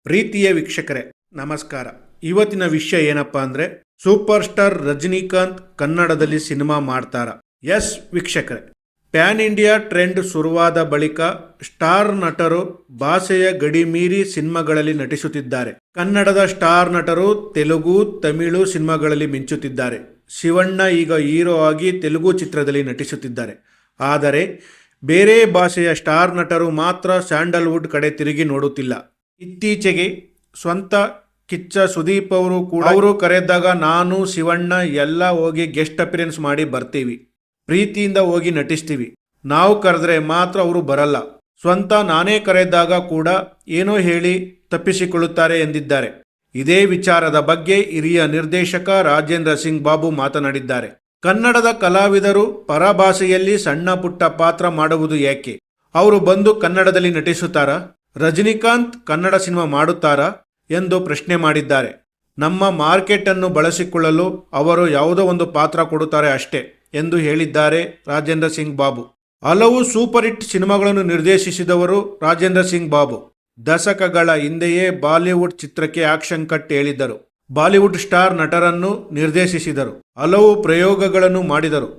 ಪ್ರೀತಿಯ ವೀಕ್ಷಕರೇ ನಮಸ್ಕಾರ. ಇವತ್ತಿನ ವಿಷಯ ಏನಪ್ಪಾ ಅಂದ್ರೆ ಸೂಪರ್ ಸ್ಟಾರ್ ರಜನಿಕಾಂತ್ ಕನ್ನಡದಲ್ಲಿ ಸಿನಿಮಾ ಮಾಡ್ತಾರಾ? ಎಸ್ ವೀಕ್ಷಕರೇ, ಪ್ಯಾನ್ ಇಂಡಿಯಾ ಟ್ರೆಂಡ್ ಶುರುವಾದ ಬಳಿಕ ಸ್ಟಾರ್ ನಟರು ಭಾಷೆಯ ಗಡಿ ಮೀರಿ ಸಿನಿಮಾಗಳಲ್ಲಿ ನಟಿಸುತ್ತಿದ್ದಾರೆ. ಕನ್ನಡದ ಸ್ಟಾರ್ ನಟರು ತೆಲುಗು, ತಮಿಳು ಸಿನಿಮಾಗಳಲ್ಲಿ ಮಿಂಚುತ್ತಿದ್ದಾರೆ. ಶಿವಣ್ಣ ಈಗ ಹೀರೋ ಆಗಿ ತೆಲುಗು ಚಿತ್ರದಲ್ಲಿ ನಟಿಸುತ್ತಿದ್ದಾರೆ. ಆದರೆ ಬೇರೆ ಭಾಷೆಯ ಸ್ಟಾರ್ ನಟರು ಮಾತ್ರ ಸ್ಯಾಂಡಲ್ವುಡ್ ಕಡೆ ತಿರುಗಿ ನೋಡುತ್ತಿಲ್ಲ. ಇತ್ತೀಚೆಗೆ ಸ್ವಂತ ಕಿಚ್ಚ ಸುದೀಪ್ ಅವರು ಕೂಡ ಅವರು ಕರೆದಾಗ ನಾನು ಶಿವಣ್ಣ ಎಲ್ಲ ಹೋಗಿ ಗೆಸ್ಟ್ ಅಪಿಯರೆನ್ಸ್ ಮಾಡಿ ಬರ್ತೀವಿ, ಪ್ರೀತಿಯಿಂದ ಹೋಗಿ ನಟಿಸ್ತೀವಿ, ನಾವು ಕರೆದ್ರೆ ಮಾತ್ರ ಅವರು ಬರಲ್ಲ, ಸ್ವಂತ ನಾನೇ ಕರೆದಾಗ ಕೂಡ ಏನೋ ಹೇಳಿ ತಪ್ಪಿಸಿಕೊಳ್ಳುತ್ತಾರೆ ಎಂದಿದ್ದಾರೆ. ಇದೇ ವಿಚಾರದ ಬಗ್ಗೆ ಹಿರಿಯ ನಿರ್ದೇಶಕ ರಾಜೇಂದ್ರ ಸಿಂಗ್ ಬಾಬು ಮಾತನಾಡಿದ್ದಾರೆ. ಕನ್ನಡದ ಕಲಾವಿದರು ಪರಭಾಷೆಯಲ್ಲಿ ಸಣ್ಣ ಪುಟ್ಟ ಪಾತ್ರ ಮಾಡುವುದು ಏಕೆ? ಅವರು ಬಂದು ಕನ್ನಡದಲ್ಲಿ ನಟಿಸುತ್ತಾರಾ? ರಜನಿಕಾಂತ್ ಕನ್ನಡ ಸಿನಿಮಾ ಮಾಡುತ್ತಾರಾ ಎಂದು ಪ್ರಶ್ನೆ ಮಾಡಿದ್ದಾರೆ. ನಮ್ಮ ಮಾರ್ಕೆಟ್ ಅನ್ನು ಬಳಸಿಕೊಳ್ಳಲು ಅವರು ಯಾವುದೋ ಒಂದು ಪಾತ್ರ ಕೊಡುತ್ತಾರೆ ಅಷ್ಟೇ ಎಂದು ಹೇಳಿದ್ದಾರೆ ರಾಜೇಂದ್ರ ಸಿಂಗ್ ಬಾಬು. ಹಲವು ಸೂಪರ್ ಹಿಟ್ ಸಿನಿಮಾಗಳನ್ನು ನಿರ್ದೇಶಿಸಿದವರು ರಾಜೇಂದ್ರ ಸಿಂಗ್ ಬಾಬು. ದಶಕಗಳ ಹಿಂದೆಯೇ ಬಾಲಿವುಡ್ ಚಿತ್ರಕ್ಕೆ ಆಕ್ಷನ್ ಕಟ್ ಹೇಳಿದ್ದರು. ಬಾಲಿವುಡ್ ಸ್ಟಾರ್ ನಟರನ್ನು ನಿರ್ದೇಶಿಸಿದರು. ಹಲವು ಪ್ರಯೋಗಗಳನ್ನು ಮಾಡಿದರು.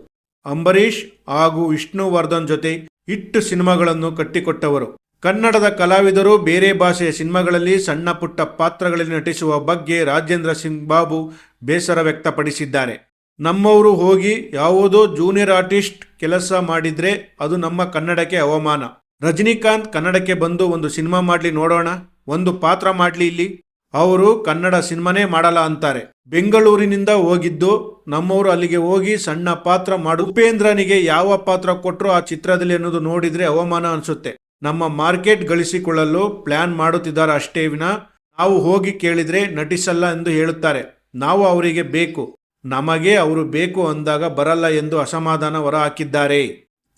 ಅಂಬರೀಷ್ ಹಾಗೂ ವಿಷ್ಣುವರ್ಧನ್ ಜೊತೆ ಹಿಟ್ ಸಿನಿಮಾಗಳನ್ನು ಕಟ್ಟಿಕೊಟ್ಟವರು. ಕನ್ನಡದ ಕಲಾವಿದರು ಬೇರೆ ಭಾಷೆಯ ಸಿನಿಮಾಗಳಲ್ಲಿ ಸಣ್ಣ ಪುಟ್ಟ ಪಾತ್ರಗಳಲ್ಲಿ ನಟಿಸುವ ಬಗ್ಗೆ ರಾಜೇಂದ್ರ ಸಿಂಗ್ ಬಾಬು ಬೇಸರ ವ್ಯಕ್ತಪಡಿಸಿದ್ದಾರೆ. ನಮ್ಮವರು ಹೋಗಿ ಯಾವುದೋ ಜೂನಿಯರ್ ಆರ್ಟಿಸ್ಟ್ ಕೆಲಸ ಮಾಡಿದ್ರೆ ಅದು ನಮ್ಮ ಕನ್ನಡಕ್ಕೆ ಅವಮಾನ. ರಜನಿಕಾಂತ್ ಕನ್ನಡಕ್ಕೆ ಬಂದು ಒಂದು ಸಿನಿಮಾ ಮಾಡಲಿ ನೋಡೋಣ, ಒಂದು ಪಾತ್ರ ಮಾಡಲಿ ಇಲ್ಲಿ, ಅವರು ಕನ್ನಡ ಸಿನಿಮಾನೇ ಮಾಡಲ್ಲ ಅಂತಾರೆ. ಬೆಂಗಳೂರಿನಿಂದ ಹೋಗಿದ್ದು ನಮ್ಮವರು ಅಲ್ಲಿಗೆ ಹೋಗಿ ಸಣ್ಣ ಪಾತ್ರ ಮಾಡು. ಉಪೇಂದ್ರನಿಗೆ ಯಾವ ಪಾತ್ರ ಕೊಟ್ಟರು ಆ ಚಿತ್ರದಲ್ಲಿ ಅನ್ನೋದು ನೋಡಿದ್ರೆ ಅವಮಾನ ಅನಿಸುತ್ತೆ. ನಮ್ಮ ಮಾರ್ಕೆಟ್ ಗಳಿಸಿಕೊಳ್ಳಲು ಪ್ಲಾನ್ ಮಾಡುತ್ತಿದ್ದಾರೆ ಅಷ್ಟೇ ವಿನ ನಾವು ಹೋಗಿ ಕೇಳಿದ್ರೆ ನಟಿಸಲ್ಲ ಎಂದು ಹೇಳುತ್ತಾರೆ. ನಾವು ಅವರಿಗೆ ಬೇಕು, ನಮಗೆ ಅವರು ಬೇಕು ಅಂದಾಗ ಬರಲ್ಲ ಎಂದು ಅಸಮಾಧಾನ ಹೊರಹಾಕಿದ್ದಾರೆ.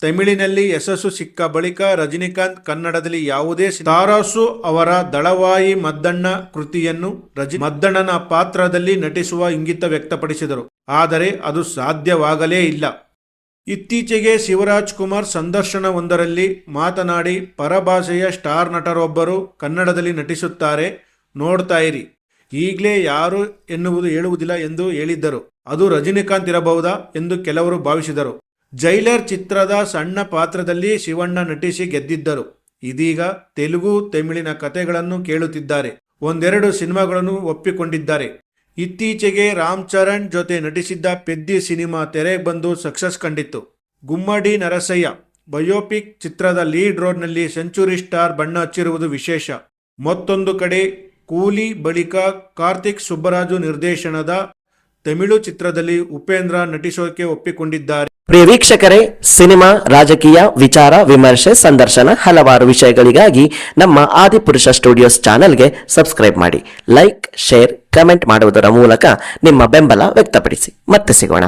ತಮಿಳಿನಲ್ಲಿ ಯಶಸ್ಸು ಸಿಕ್ಕ ಬಳಿಕ ರಜನಿಕಾಂತ್ ಕನ್ನಡದಲ್ಲಿ ಯಾವುದೇ ತಾರಾಸು ಅವರ ದಳವಾಯಿ ಮದ್ದಣ್ಣ ಕೃತಿಯನ್ನು ಮದ್ದಣ್ಣನ ಪಾತ್ರದಲ್ಲಿ ನಟಿಸುವ ಇಂಗಿತ ವ್ಯಕ್ತಪಡಿಸಿದರು. ಆದರೆ ಅದು ಸಾಧ್ಯವಾಗಲೇ ಇಲ್ಲ. ಇತ್ತೀಚೆಗೆ ಶಿವರಾಜ್ ಕುಮಾರ್ ಸಂದರ್ಶನವೊಂದರಲ್ಲಿ ಮಾತನಾಡಿ ಪರಭಾಷೆಯ ಸ್ಟಾರ್ ನಟರೊಬ್ಬರು ಕನ್ನಡದಲ್ಲಿ ನಟಿಸುತ್ತಾರೆ, ನೋಡ್ತಾ ಇರಿ, ಈಗಲೇ ಯಾರು ಎನ್ನುವುದು ಹೇಳುವುದಿಲ್ಲ ಎಂದು ಹೇಳಿದ್ದರು. ಅದು ರಜನಿಕಾಂತ್ ಇರಬಹುದಾ ಎಂದು ಕೆಲವರು ಭಾವಿಸಿದರು. ಜೈಲರ್ ಚಿತ್ರದ ಸಣ್ಣ ಪಾತ್ರದಲ್ಲಿ ಶಿವಣ್ಣ ನಟಿಸಿ ಗೆದ್ದಿದ್ದರು. ಇದೀಗ ತೆಲುಗು, ತಮಿಳಿನ ಕಥೆಗಳನ್ನು ಕೇಳುತ್ತಿದ್ದಾರೆ. ಒಂದೆರಡು ಸಿನಿಮಾಗಳನ್ನು ಒಪ್ಪಿಕೊಂಡಿದ್ದಾರೆ. ಇತ್ತೀಚೆಗೆ ರಾಮ್ ಚರಣ್ ಜೊತೆ ನಟಿಸಿದ್ದ ಪೆದ್ದಿ ಸಿನಿಮಾ ತೆರೆಗೆ ಬಂದು ಸಕ್ಸಸ್ ಕಂಡಿತ್ತು. ಗುಮ್ಮಡಿ ನರಸಯ್ಯ ಬಯೋಪಿಕ್ ಚಿತ್ರದ ಲೀಡ್ ರೋಲ್ನಲ್ಲಿ ಸೆಂಚುರಿ ಸ್ಟಾರ್ ಬಣ್ಣ ಹಚ್ಚಿರುವುದು ವಿಶೇಷ. ಮತ್ತೊಂದು ಕಡೆ ಕೂಲಿ ಬಳಿಕ ಕಾರ್ತಿಕ್ ಸುಬ್ಬರಾಜು ನಿರ್ದೇಶನದ ತಮಿಳು ಚಿತ್ರದಲ್ಲಿ ಉಪೇಂದ್ರ ನಟಿಸೋಕೆ ಒಪ್ಪಿಕೊಂಡಿದ್ದಾರೆ. ಪ್ರಿಯ ವೀಕ್ಷಕರೇ, ಸಿನಿಮಾ, ರಾಜಕೀಯ, ವಿಚಾರ, ವಿಮರ್ಶೆ, ಸಂದರ್ಶನ ಹಲವಾರು ವಿಷಯಗಳಿಗಾಗಿ ನಮ್ಮ ಆದಿಪುರುಷ ಸ್ಟುಡಿಯೋಸ್ ಚಾನೆಲ್ಗೆ ಸಬ್ಸ್ಕ್ರೈಬ್ ಮಾಡಿ. ಲೈಕ್, ಶೇರ್, ಕಮೆಂಟ್ ಮಾಡುವುದರ ಮೂಲಕ ನಿಮ್ಮ ಬೆಂಬಲ ವ್ಯಕ್ತಪಡಿಸಿ. ಮತ್ತೆ ಸಿಗೋಣ.